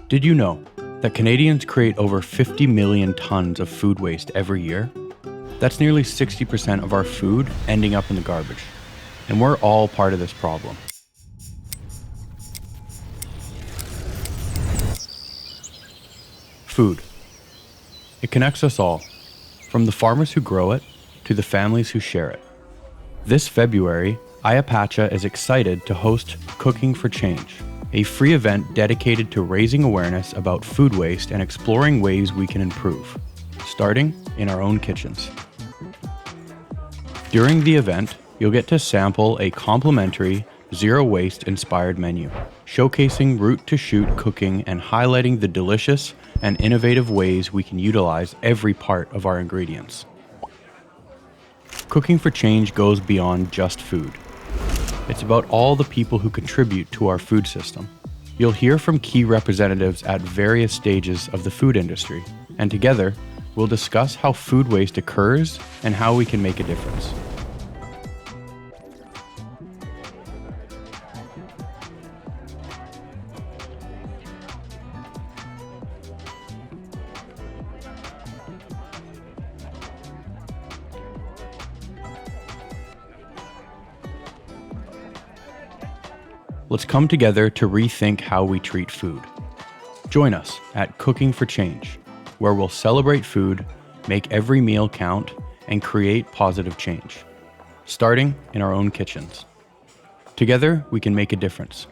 Did you know that Canadians create over 50 million tons of food waste every year? That's nearly 60% of our food ending up in the garbage. And we're all part of this problem. Food. It connects us all, from the farmers who grow it to the families who share it. This February, Ayapacha is excited to host Cooking for Change, a free event dedicated to raising awareness about food waste and exploring ways we can improve, starting in our own kitchens. During the event, you'll get to sample a complimentary, zero-waste inspired menu, showcasing root-to-shoot cooking and highlighting the delicious and innovative ways we can utilize every part of our ingredients. Cooking for Change goes beyond just food. It's about all the people who contribute to our food system. You'll hear from key representatives at various stages of the food industry, and together, we'll discuss how food waste occurs and how we can make a difference. Let's come together to rethink how we treat food. Join us at Cooking for Change, where we'll celebrate food, make every meal count, and create positive change, starting in our own kitchens. Together, we can make a difference.